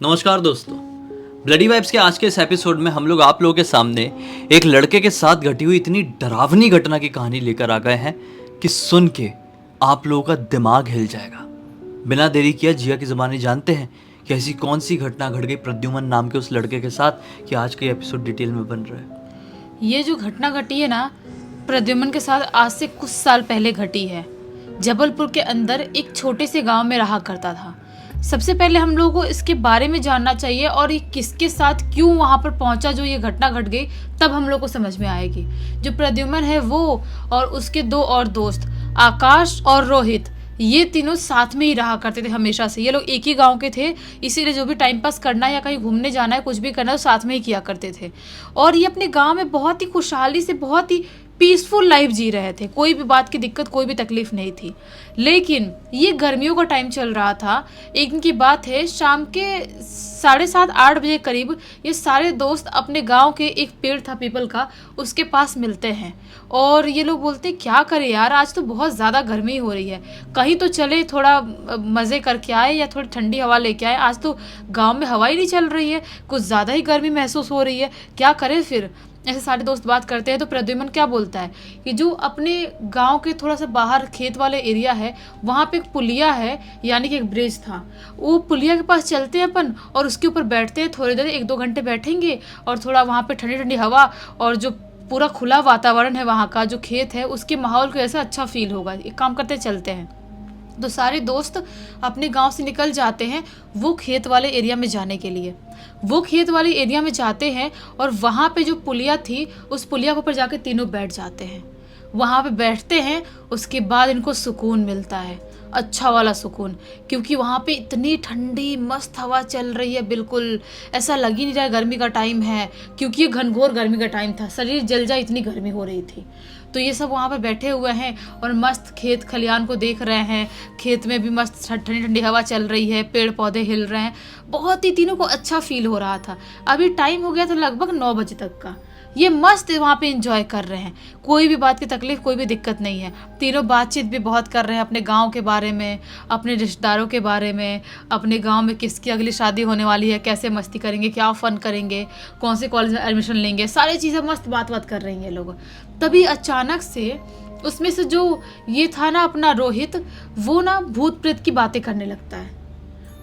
नमस्कार दोस्तों। Bloody vibes के आज के इस एपिसोड में हम लोग आप लोगों के सामने एक लड़के के साथ घटी हुई इतनी डरावनी घटना की कहानी लेकर आ गए हैं कि सुन के आप लोगों का दिमाग हिल जाएगा। बिना देरी किए जिया की ज़बानी जानते हैं कि ऐसी कौन सी घटना घट गई प्रद्युमन नाम के उस लड़के के साथ कि आज का एपिसोड डिटेल में बन रहा है। ये जो घटना घटी है ना, प्रद्युमन के साथ आज से कुछ साल पहले घटी है। जबलपुर के अंदर एक छोटे से गांव में रहा करता था। सबसे पहले हम लोगों को इसके बारे में जानना चाहिए और ये किसके साथ क्यों वहां पर पहुंचा जो ये घटना घट गई, तब हम लोग को समझ में आएगी। जो प्रद्युमन है वो और उसके दो और दोस्त आकाश और रोहित, ये तीनों साथ में ही रहा करते थे हमेशा से। ये लोग एक ही गांव के थे, इसीलिए जो भी टाइम पास करना है या कहीं घूमने जाना है, कुछ भी करना है, तो साथ में ही किया करते थे। और ये अपने गांव में बहुत ही खुशहाली से, बहुत ही पीसफुल लाइफ जी रहे थे। कोई भी बात की दिक्कत, कोई भी तकलीफ नहीं थी। लेकिन ये गर्मियों का टाइम चल रहा था। एक दिन की बात है, शाम के 7:30-8 बजे करीब ये सारे दोस्त अपने गांव के एक पेड़ था पीपल का, उसके पास मिलते हैं। और ये लोग बोलते क्या करें यार, आज तो बहुत ज़्यादा गर्मी हो रही है, कहीं तो चले थोड़ा मज़े करके आए या थोड़ी ठंडी हवा लेके आए। आज तो गांव में हवा ही नहीं चल रही है, कुछ ज़्यादा ही गर्मी महसूस हो रही है, क्या करें फिर। ऐसे सारे दोस्त बात करते हैं तो प्रद्युमन क्या बोलता है कि जो अपने गांव के थोड़ा सा बाहर खेत वाले एरिया है, वहाँ पे एक पुलिया है, यानी कि एक ब्रिज था। वो पुलिया के पास चलते हैं अपन और उसके ऊपर बैठते हैं, थोड़ी देर 1-2 घंटे बैठेंगे और थोड़ा वहाँ पे ठंडी ठंडी हवा और जो पूरा खुला वातावरण है वहाँ का, जो खेत है उसके माहौल को ऐसा अच्छा फील होगा। एक काम करते चलते हैं। तो सारे दोस्त अपने गांव से निकल जाते हैं वो खेत वाले एरिया में जाने के लिए। वो खेत वाले एरिया में जाते हैं और वहाँ पे जो पुलिया थी, उस पुलिया के ऊपर जाके तीनों बैठ जाते हैं। वहाँ पे बैठते हैं, उसके बाद इनको सुकून मिलता है, अच्छा वाला सुकून, क्योंकि वहाँ पे इतनी ठंडी मस्त हवा चल रही है। बिल्कुल ऐसा लग ही नहीं रहा है गर्मी का टाइम है, क्योंकि ये घनघोर गर्मी का टाइम था, शरीर जल जाए इतनी गर्मी हो रही थी। तो ये सब वहाँ पर बैठे हुए हैं और मस्त खेत खलियान को देख रहे हैं। खेत में भी मस्त ठंडी ठंडी हवा चल रही है, पेड़ पौधे हिल रहे हैं, बहुत ही तीनों को अच्छा फील हो रहा था। अभी टाइम हो गया था लगभग 9 बजे तक का। ये मस्त वहाँ पे एंजॉय कर रहे हैं, कोई भी बात की तकलीफ, कोई भी दिक्कत नहीं है। तीनों बातचीत भी बहुत कर रहे हैं अपने गांव के बारे में, अपने रिश्तेदारों के बारे में, अपने गांव में किसकी अगली शादी होने वाली है, कैसे मस्ती करेंगे, क्या फन करेंगे, कौन से कॉलेज में एडमिशन लेंगे, सारी चीज़ें मस्त बात कर रही हैं लोग। तभी अचानक से उसमें से जो ये था ना अपना रोहित, वो ना भूत प्रेत की बातें करने लगता है।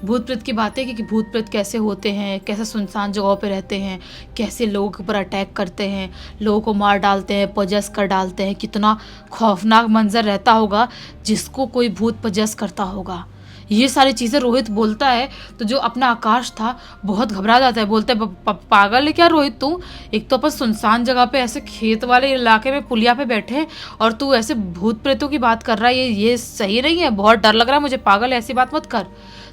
भूत प्रेत की बातें कि भूत प्रेत कैसे होते हैं, कैसे सुनसान जगहों पे रहते हैं, कैसे लोगों के ऊपर अटैक करते हैं, लोगों को मार डालते हैं, पजेस कर डालते हैं। कितना खौफनाक मंजर रहता होगा जिसको कोई भूत पजेस करता होगा। ये सारी चीज़ें रोहित बोलता है तो जो अपना आकाश था बहुत घबरा जाता है। बोलता है पागल है क्या रोहित तू, एक तो अपन सुनसान जगह पे ऐसे खेत वाले इलाके में पुलिया पे बैठे हैं और तू ऐसे भूत प्रेतों की बात कर रहा है, ये सही नहीं है, बहुत डर लग रहा है मुझे, पागल ऐसी बात मत कर।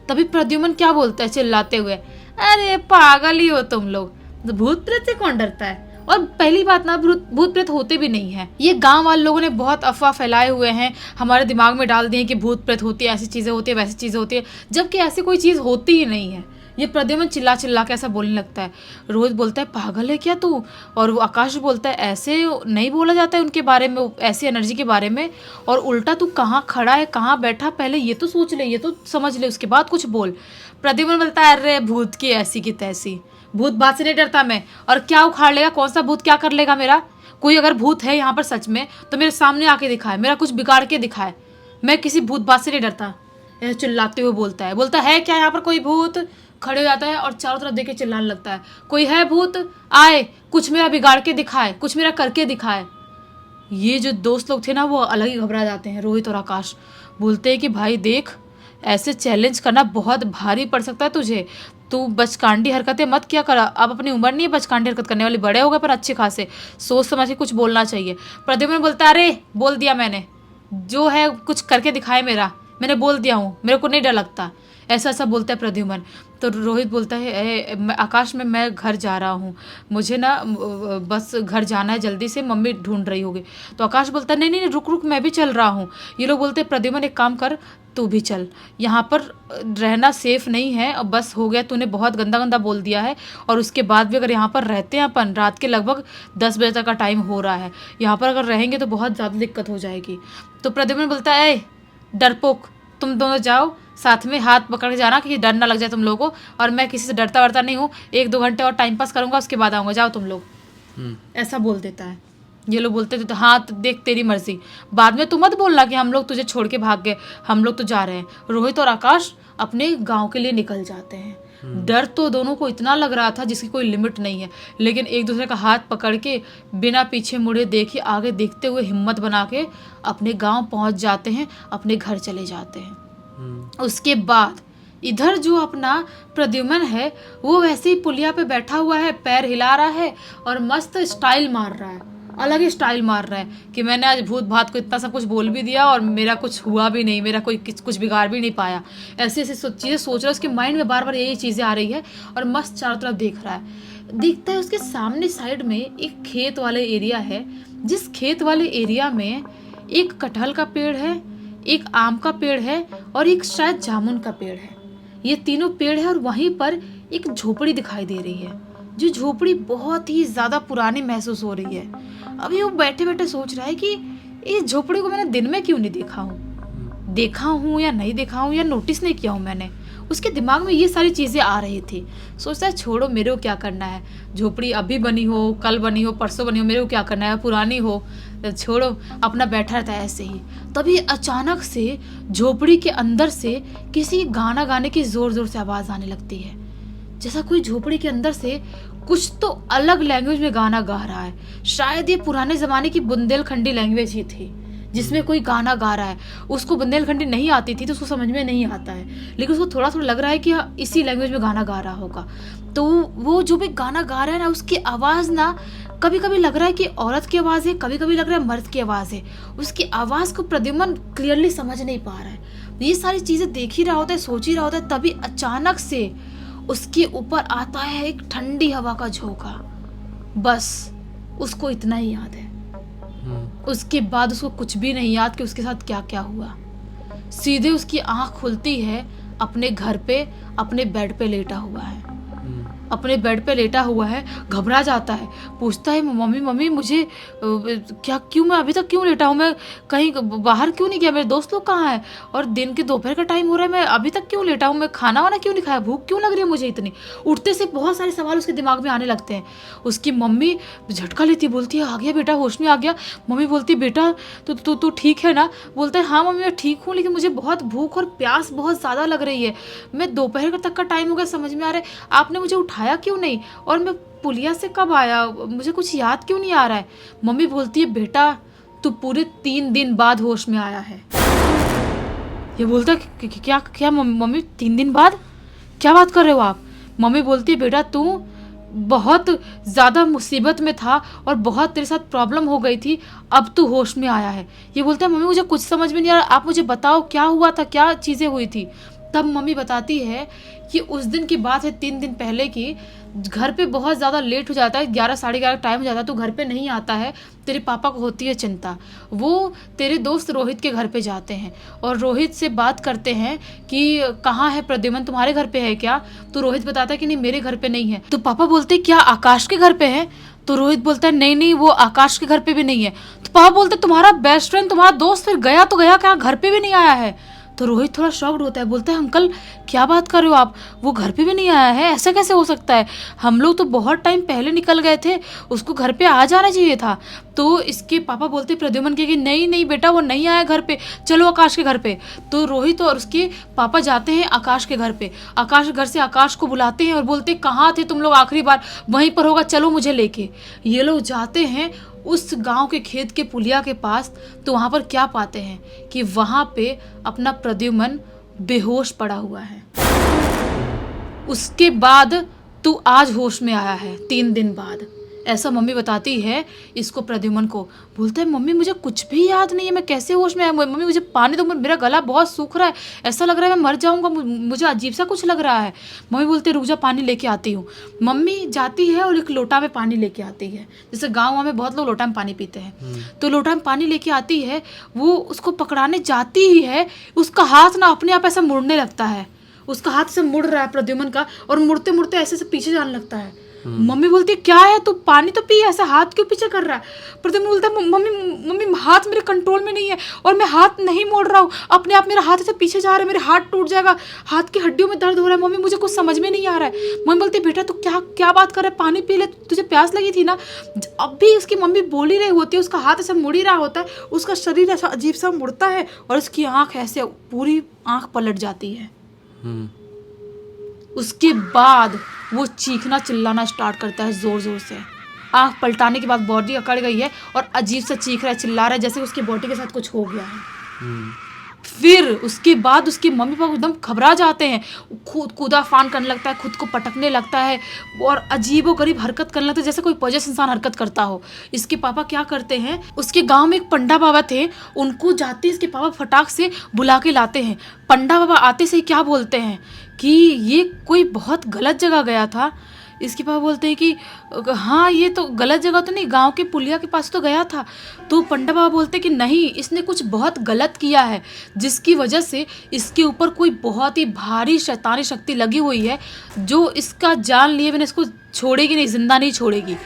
तभी प्रद्युमन क्या बोलता है चिल्लाते हुए, अरे पागल ही हो तुम लोग, भूत प्रेत से कौन डरता है। और पहली बात ना, भूत प्रेत होते भी नहीं है। ये गांव वाले लोगों ने बहुत अफवाह फैलाए हुए हैं, हमारे दिमाग में डाल दिए कि भूत प्रेत होती है, ऐसी चीज़ें होती है, वैसी चीज़ें होती है, जबकि ऐसी कोई चीज़ होती ही नहीं है। ये प्रद्युमन चिल्ला चिल्ला के ऐसा बोलने लगता है। रोहित बोलता है पागल है क्या तू, और वो आकाश बोलता है ऐसे नहीं बोला जाता है उनके बारे में, ऐसी एनर्जी के बारे में, और उल्टा तू कहाँ खड़ा है, कहाँ बैठा, पहले ये तो सोच ले, ये तो समझ ले, उसके बाद कुछ बोल। प्रद्युमन बोलता है अरे भूत की ऐसी की तैसी, भूत बात से नहीं डरता मैं, और क्या उखाड़ लेगा, कौन सा भूत क्या कर लेगा मेरा। कोई अगर भूत है यहाँ पर सच में तो मेरे सामने आके दिखाए, मेरा कुछ बिगाड़ के दिखाए, मैं किसी भूत बात से नहीं डरता। ऐसे चिल्लाते हुए बोलता है क्या यहाँ पर कोई भूत। खड़े हो जाता है और चारों तरफ देख के चिल्लाने लगता है, कोई है भूत, आए कुछ मेरा बिगाड़ के दिखाए, कुछ मेरा करके दिखाए। ये जो दोस्त लोग थे ना वो अलग ही घबरा जाते हैं। रोहित और आकाश बोलते हैं कि भाई देख, ऐसे चैलेंज करना बहुत भारी पड़ सकता है तुझे, तू बचकांडी हरकतें मत किया कर। अब अपनी उम्र नहीं है बचकांडी हरकत करने वाली, बड़े हो गए पर अच्छे खासे, सोच समझ के कुछ बोलना चाहिए। प्रद्युमन बोलता है अरे बोल दिया मैंने, जो है कुछ करके दिखाए मेरा, मैंने बोल दिया हूँ, मेरे को नहीं डर लगता, ऐसा ऐसा बोलता है प्रद्युमन। तो रोहित बोलता है आकाश में मैं घर जा रहा हूँ, मुझे ना बस घर जाना है जल्दी से, मम्मी ढूंढ रही होगी। तो आकाश बोलता है नहीं नहीं रुक मैं भी चल रहा हूँ। ये लोग बोलते हैं प्रद्युमन एक काम कर, तू भी चल, यहाँ पर रहना सेफ नहीं है, अब बस हो गया, तूने बहुत गंदा गंदा बोल दिया है, और उसके बाद भी अगर यहाँ पर रहते हैं अपन, रात के लगभग 10 बजे तक का टाइम हो रहा है, यहाँ पर अगर रहेंगे तो बहुत ज़्यादा दिक्कत हो जाएगी। तो प्रद्युमन बोलता है डरपोक, तुम दोनों जाओ साथ में, हाथ पकड़ के जाना कि डर ना लग जाए तुम लोगों को, और मैं किसी से डरता वरता नहीं हूँ, 1-2 घंटे और टाइम पास करूँगा, उसके बाद आऊँगा, जाओ तुम लोग। ऐसा बोल देता है। ये लोग बोलते थे तो हाँ तो देख तेरी मर्जी, बाद में तू मत बोलना कि हम लोग तुझे छोड़ के भाग गए, हम लोग तो जा रहे हैं। रोहित और आकाश अपने गांव के लिए निकल जाते हैं। डर तो दोनों को इतना लग रहा था जिसकी कोई लिमिट नहीं है, लेकिन एक दूसरे का हाथ पकड़ के बिना पीछे मुड़े देखे आगे देखते हुए हिम्मत बना के अपने गांव पहुंच जाते हैं, अपने घर चले जाते हैं। उसके बाद इधर जो अपना प्रद्युम्न है वो वैसे ही पुलिया पे बैठा हुआ है, पैर हिला रहा है और मस्त स्टाइल मार रहा है, अलग ही स्टाइल मार रहा है कि मैंने आज भूत भात को इतना सब कुछ बोल भी दिया और मेरा कुछ हुआ भी नहीं, मेरा कोई कुछ बिगाड़ भी नहीं पाया। ऐसी ऐसी चीज़ें सोच रहा है, उसके माइंड में बार बार यही चीज़ें आ रही है और मस्त चारों तरफ देख रहा है। दिखता है उसके सामने साइड में एक खेत वाले एरिया है, जिस खेत वाले एरिया में एक कटहल का पेड़ है, एक आम का पेड़ है और एक शायद जामुन का पेड़ है। ये तीनों पेड़ है और वहीं पर एक झोपड़ी दिखाई दे रही है, जो झोपड़ी बहुत ही ज़्यादा पुरानी महसूस हो रही है। अभी वो बैठे बैठे सोच रहा है कि इस झोपड़ी को मैंने दिन में क्यों नहीं देखा हूँ या नहीं देखा हूँ या नोटिस नहीं किया हूँ मैंने। उसके दिमाग में ये सारी चीज़ें आ रही थी। सोचता है छोड़ो, मेरे को क्या करना है, झोपड़ी अभी बनी हो, कल बनी हो, परसों बनी हो, मेरे को क्या करना है, पुरानी हो, छोड़ो, अपना बैठा रहता है ऐसे ही। तभी अचानक से झोपड़ी के अंदर से किसी गाना गाने की ज़ोर ज़ोर से आवाज़ आने लगती है, जैसा कोई झोपड़ी के अंदर से कुछ तो अलग लैंग्वेज में गाना गा रहा है। शायद ये पुराने ज़माने की बुंदेलखंडी लैंग्वेज ही थी जिसमें कोई गाना गा रहा है। उसको बुंदेलखंडी नहीं आती थी तो उसको समझ में नहीं आता है, लेकिन उसको थोड़ा थोड़ा लग रहा है कि इसी लैंग्वेज में गाना गा रहा होगा। तो वो जो भी गाना गा रहा है ना, उसकी आवाज़ ना कभी कभी लग रहा है कि औरत की आवाज़ है, कभी कभी लग रहा है मर्द की आवाज़ है। उसकी आवाज़ को प्रद्युम्न क्लियरली समझ नहीं पा रहा है। ये सारी चीज़ें देख ही रहा होता है, सोच ही रहा होता है, तभी अचानक से उसके ऊपर आता है एक ठंडी हवा का झोंका। बस उसको इतना ही याद है। उसके बाद उसको कुछ भी नहीं याद कि उसके साथ क्या क्या हुआ। सीधे उसकी आंख खुलती है, अपने घर पे अपने बेड पे लेटा हुआ है, अपने बेड पे लेटा हुआ है। घबरा जाता है, पूछता है मम्मी मुझे क्या, क्यों मैं अभी तक क्यों लेटा हूँ, मैं कहीं बाहर क्यों नहीं गया, मेरे दोस्त लोग कहाँ हैं, और दिन के दोपहर का टाइम हो रहा है, मैं अभी तक क्यों लेटा हूँ, मैं खाना वाना क्यों नहीं खाया, भूख क्यों लग रही है मुझे इतनी। उठते से बहुत सारे सवाल उसके दिमाग में आने लगते हैं। उसकी मम्मी झटका लेती, बोलती है आ गया बेटा, होश में आ गया। मम्मी बोलती है बेटा तू ठीक है ना। बोलता है हाँ मम्मी मैं ठीक हूँ, लेकिन मुझे बहुत भूख और प्यास बहुत ज़्यादा लग रही है, मैं दोपहर तक का टाइम हो गया, समझ में आ रहा है आपने मुझे उठाया क्यों नहीं, और मैं पुलिया से कब आया, मुझे कुछ याद क्यों नहीं आ रहा है। मम्मी बोलती है बेटा तू पूरे 3 दिन बाद होश में आया है। ये बोलता है क्या क्या मम्मी 3 दिन बाद, क्या बात कर रहे हो आप। मम्मी बोलती है बेटा तू बहुत ज़्यादा मुसीबत में था और बहुत तेरे साथ प्रॉब्लम हो गई थी, अब तू होश में आया है। ये बोलता है मम्मी मुझे कुछ समझ में नहीं आ रहा, आप मुझे बताओ क्या हुआ था, क्या चीज़ें हुई थी। तब मम्मी बताती है कि उस दिन की बात है 3 दिन पहले की, घर पे बहुत ज़्यादा लेट हो जाता है, 11 साढ़े 11 टाइम हो जाता है, तो घर पे नहीं आता है। तेरे पापा को होती है चिंता, वो तेरे दोस्त रोहित के घर पे जाते हैं और रोहित से बात करते हैं कि कहाँ है प्रद्युम्न, तुम्हारे घर पे है क्या। तो रोहित बताता है कि नहीं मेरे घर पे नहीं है। तो पापा बोलते क्या आकाश के घर पे है। तो रोहित बोलता है नहीं वो आकाश के घर पे भी नहीं है। तो पापा बोलते तुम्हारा बेस्ट फ्रेंड, तुम्हारा दोस्त फिर गया तो गया क्या, घर पे भी नहीं आया है। तो रोहित थोड़ा शॉक्ड होता है, बोलता है अंकल क्या बात कर रहे हो आप, वो घर पे भी नहीं आया है, ऐसा कैसे हो सकता है, हम लोग तो बहुत टाइम पहले निकल गए थे, उसको घर पे आ जाना चाहिए था। तो इसके पापा बोलते प्रद्युम्न के कि नहीं बेटा वो नहीं आया घर पे, चलो आकाश के घर पे। तो रोहित और उसके पापा जाते हैं आकाश के घर पे। आकाश के घर से आकाश को बुलाते हैं और बोलते कहाँ थे तुम लोग आखिरी बार, वहीं पर होगा, चलो मुझे लेके। ये लोग जाते हैं उस गांव के खेत के पुलिया के पास। तो वहाँ पर क्या पाते हैं कि वहाँ पे अपना प्रद्युम्न बेहोश पड़ा हुआ है। उसके बाद तू आज होश में आया है 3 दिन बाद, ऐसा मम्मी बताती है इसको प्रद्युम्न को। बोलता है मम्मी मुझे कुछ भी याद नहीं है, मैं कैसे होश में आया, मम्मी मुझे पानी दो, मेरा गला बहुत सूख रहा है, ऐसा लग रहा है मैं मर जाऊंगा, मुझे अजीब सा कुछ लग रहा है। मम्मी बोलती है रुक जा पानी लेके आती हूँ। मम्मी जाती है और एक लोटा में पानी लेके आती है, जैसे गाँव में बहुत लोग लोटा में पानी पीते हैं। तो लोटा में पानी लेके आती है, वो उसको पकड़ाने जाती ही है, उसका हाथ ना अपने आप ऐसा मुड़ने लगता है, उसका हाथ से मुड़ रहा है प्रद्युम्न का, और मुड़ते मुड़ते ऐसे से पीछे जाने लगता है। मम्मी बोलती है क्या है, तू पानी तो पी, ऐसा हाथ क्यों पीछे कर रहा है। प्रद्युम्न बोलता है मम्मी मम्मी हाथ मेरे कंट्रोल में नहीं है और मैं हाथ नहीं मोड़ रहा हूँ, अपने आप मेरा हाथ ऐसे पीछे जा रहा है, मेरे हाथ टूट जाएगा, हाथ की हड्डियों में दर्द हो रहा है मम्मी, मुझे कुछ समझ में नहीं आ रहा है। मम्मी बोलती है बेटा तू क्या क्या बात कर रहा है, पानी पी ले, तुझे प्यास लगी थी ना। अब भी उसकी मम्मी बोल ही रही होती है, उसका हाथ ऐसा मुड़ ही रहा होता है, उसका शरीर ऐसा अजीब सा मुड़ता है और उसकी आँख ऐसे पूरी आँख पलट जाती है। उसके बाद वो चीखना चिल्लाना स्टार्ट करता है जोर जोर से। आँख पलटाने के बाद बॉडी अकड़ गई है और अजीब सा चीख रहा है, चिल्ला रहा है, जैसे उसकी बॉडी के साथ कुछ हो गया है। फिर उसके बाद उसके मम्मी पापा एकदम घबरा जाते हैं, खुद कूदा फान करने लगता है, खुद को पटकने लगता है और अजीबोगरीब हरकत करने लगता है, जैसे कोई पोजेस इंसान हरकत करता हो। इसके पापा क्या करते हैं, उसके गांव में एक पंडा बाबा थे, उनको जाते इसके पापा फटाक से बुला के लाते हैं। पंडा बाबा आते से ही क्या बोलते हैं कि ये कोई बहुत गलत जगह गया था। इसके पापा बोलते हैं कि हाँ ये तो गलत जगह तो नहीं, गांव के पुलिया के पास तो गया था। तो पंडा बाबा बोलते हैं कि नहीं, इसने कुछ बहुत गलत किया है जिसकी वजह से इसके ऊपर कोई बहुत ही भारी शैतानी शक्ति लगी हुई है जो इसका जान लिए बिना इसको छोड़ेगी नहीं, जिंदा नहीं छोड़ेगी।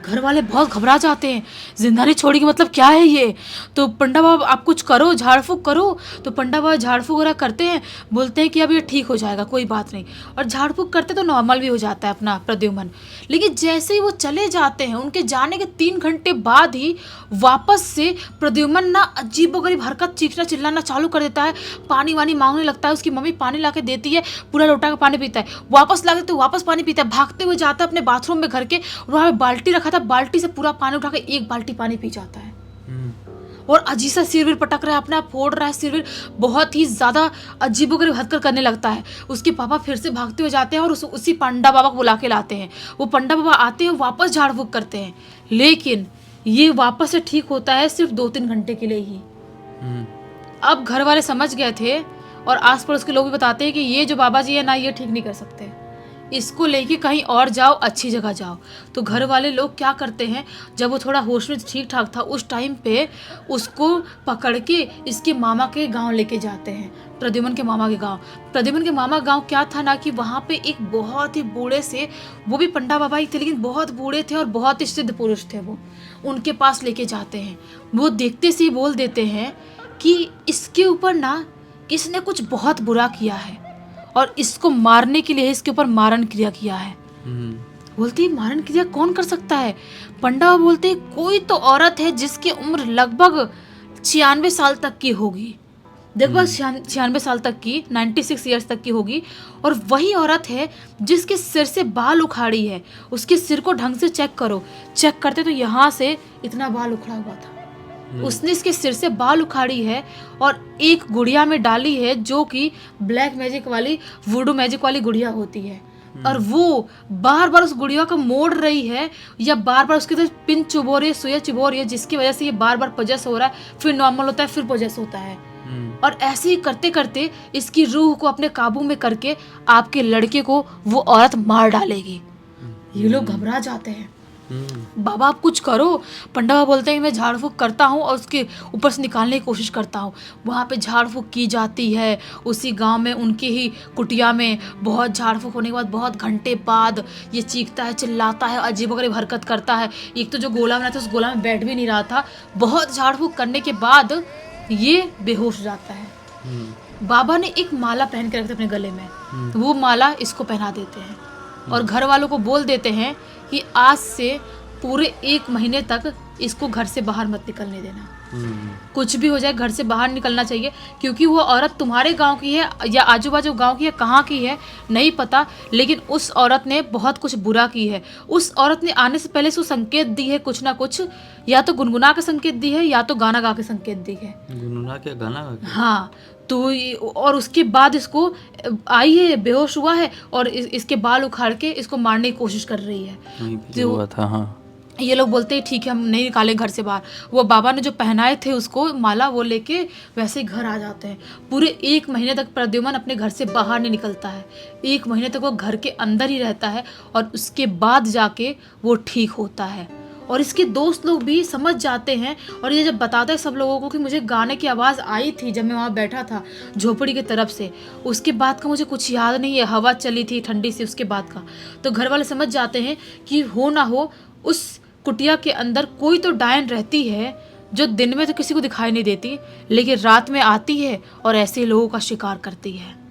घर वाले बहुत घबरा जाते हैं, जिंदा नहीं छोड़ेगी मतलब क्या है ये। तो पंडा बाबा आप कुछ करो, झाड़ फूक करो। तो पंडा बाबा झाड़ फूक वगैरह करते हैं, बोलते हैं कि अब ये ठीक हो जाएगा, कोई बात नहीं। और झाड़ फूक करते तो नॉर्मल भी हो जाता है अपना प्रद्युम्न। लेकिन जैसे ही वो चले जाते हैं, उनके जाने के 3 घंटे बाद ही वापस से प्रद्युम्न ना अजीबोगरीब हरकत, चीखना चिल्लाना चालू कर देता है, पानी वानी मांगने लगता है। उसकी मम्मी पानी ला के देती है, पूरा लोटा का पानी पीता है, वापस ला के तो वापस पानी पीता है, भागते हुए जाता है अपने बाथरूम में घर के, वहाँ पे बाल्टी रखा था, बाल्टी से पूरा पानी उठा के 1 बाल्टी पानी पी जाता है। और अजीब सा सिरविर पटक रहा है, अपने आप फोड़ रहा है सिरविर, बहुत ही ज्यादा अजीबोगरीब हरकत करने लगता है। उसके पापा फिर से भागते हुए जाते हैं और उसी पंडा बाबा को बुला के लाते हैं। वो पंडा बाबा आते हैं, वापस झाड़ फूक करते हैं, लेकिन ये वापस से ठीक होता है सिर्फ 2-3 घंटे के लिए ही। अब घर वाले समझ गए थे और आस पड़ोस के लोग भी बताते हैं कि ये जो बाबा जी है ना, ये ठीक नहीं कर सकते, इसको लेके कहीं और जाओ, अच्छी जगह जाओ। तो घर वाले लोग क्या करते हैं, जब वो थोड़ा होश में ठीक ठाक था उस टाइम पे उसको पकड़ के इसके मामा के गांव लेके जाते हैं, प्रद्युम्न के मामा के गांव। प्रद्युम्न के मामा गांव क्या था ना कि वहाँ पे एक बहुत ही बूढ़े से, वो भी पंडा बाबा ही थे लेकिन बहुत बूढ़े थे और बहुत ही सिद्ध पुरुष थे, वो उनके पास लेके जाते हैं। वो देखते से ही बोल देते हैं कि इसके ऊपर ना इसने कुछ बहुत बुरा किया है और इसको मारने के लिए इसके ऊपर मारण क्रिया किया है। बोलती है मारण क्रिया कौन कर सकता है। पंडा बोलते हैं कोई तो औरत है जिसकी उम्र लगभग 96 साल तक की होगी, लगभग 96 साल तक की, 96 ईयर्स तक की होगी, और वही औरत है जिसके सिर से बाल उखाड़ी है। उसके सिर को ढंग से चेक करो, चेक करते तो यहाँ से इतना बाल उखड़ा हुआ था। उसने इसके सिर से बाल उखाड़ी है और एक गुड़िया में डाली है जो कि ब्लैक मैजिक वाली, वुडू मैजिक वाली गुड़िया होती है, और वो बार बार उस गुड़िया को मोड़ रही है या बार बार उसके अंदर पिन चुभो रही है, सुइया चुभो रही है, जिसकी वजह से ये बार बार पोजेस हो रहा है, फिर नॉर्मल होता है, फिर पोजेस होता है। और ऐसे ही करते करते इसकी रूह को अपने काबू में करके आपके लड़के को वो औरत मार डालेगी। ये लोग घबरा जाते हैं, बाबा आप कुछ करो। पंडा बाबा बोलते हैं मैं झाड़ फूक करता हूँ और उसके ऊपर से निकालने की कोशिश करता हूँ। वहाँ पे झाड़ फूक की जाती है उसी गांव में, उनकी ही कुटिया में। बहुत झाड़ फूक होने के बाद बहुत घंटे बाद ये चीखता है, चिल्लाता है, अजीबोगरीब हरकत करता है। एक तो जो गोला बना था उस गोला में बैठ भी नहीं रहा था। बहुत झाड़ फूक करने के बाद ये बेहोश हो जाता है। बाबा ने एक माला पहन के रखते अपने गले में, वो माला इसको पहना देते हैं और घर वालों को बोल देते हैं कि आज से पूरे 1 महीने तक इसको घर से बाहर मत निकलने देना। कुछ भी हो जाए घर से बाहर निकलना चाहिए, क्योंकि वो औरत तुम्हारे गांव की है या आजू बाजू गांव की है, कहाँ की है नहीं पता, लेकिन उस औरत ने बहुत कुछ बुरा की है। उस औरत ने आने से पहले उसको संकेत दी है कुछ ना कुछ, या तो गुनगुना के संकेत दी है या तो गाना गा के संकेत दी है। गुनगुना के गाना गा के? हाँ। तो और उसके बाद इसको आई है, बेहोश हुआ है और इसके बाल उखाड़ के इसको मारने की कोशिश कर रही है। जो हुआ था, हाँ। ये लोग बोलते हैं ठीक है हम नहीं निकाले घर से बाहर। वो बाबा ने जो पहनाए थे उसको माला, वो लेके वैसे ही घर आ जाते हैं। पूरे 1 महीने तक प्रद्युम्न अपने घर से बाहर नहीं निकलता है। 1 महीने तक वो घर के अंदर ही रहता है और उसके बाद जाके वो ठीक होता है। और इसके दोस्त लोग भी समझ जाते हैं और ये जब बताता है सब लोगों को कि मुझे गाने की आवाज़ आई थी जब मैं वहाँ बैठा था झोपड़ी की तरफ से, उसके बाद का मुझे कुछ याद नहीं है, हवा चली थी ठंडी सी उसके बाद का। तो घर वाले समझ जाते हैं कि हो ना हो उस कुटिया के अंदर कोई तो डायन रहती है जो दिन में तो किसी को दिखाई नहीं देती लेकिन रात में आती है और ऐसे लोगों का शिकार करती है।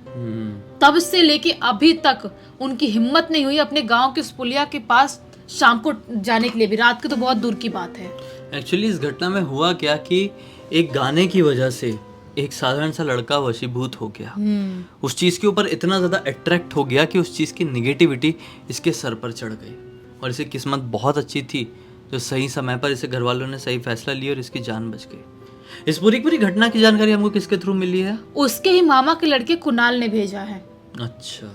तब से लेके अभी तक उनकी हिम्मत नहीं हुई अपने गांव के उस पुलिया के पास शाम को जाने के लिए भी, रात की तो बहुत दूर की बात है। एक्चुअली इस घटना में हुआ क्या कि एक गाने की वजह से एक साधारण सा लड़का वशीभूत हो गया, उस चीज़ के ऊपर इतना ज़्यादा अट्रैक्ट हो गया कि उस चीज़ की निगेटिविटी इसके सर पर चढ़ गई और इसे किस्मत बहुत अच्छी थी जो सही समय पर इसे घर वालों ने सही फैसला लिया और इसकी जान बच गई। इस पूरी घटना की जानकारी हमको किसके थ्रू मिली है? उसके ही मामा के लड़के कुणाल ने भेजा है। अच्छा,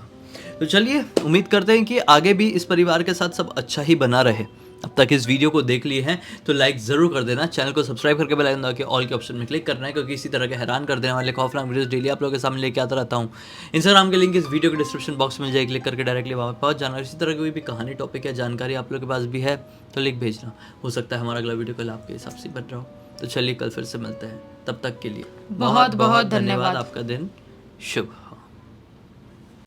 तो चलिए उम्मीद करते हैं कि आगे भी इस परिवार के साथ सब अच्छा ही बना रहे। अब तक इस वीडियो को देख लिए हैं तो लाइक ज़रूर कर देना, चैनल को सब्सक्राइब करके बेल आइकन दबा के ऑल के ऑप्शन में क्लिक करना है, क्योंकि इसी तरह के हैरान कर देने वाले खौफनाक वीडियोस डेली आप लोगों के सामने लेके आता रहता हूँ। इंस्टाग्राम के लिंक इस वीडियो के डिस्क्रिप्शन बॉक्स में मिल जाए, क्लिक करके डायरेक्टली वहाँ पर पहुँच जाना। इसी तरह की कोई भी कहानी, टॉपिक या जानकारी आप लोगों के पास भी है तो लिंक भेजना, हो सकता है हमारा अगला वीडियो कल आपके हिसाब से बन रहा हो। तो चलिए कल फिर से मिलते हैं, तब तक के लिए बहुत बहुत धन्यवाद। आपका दिन शुभ।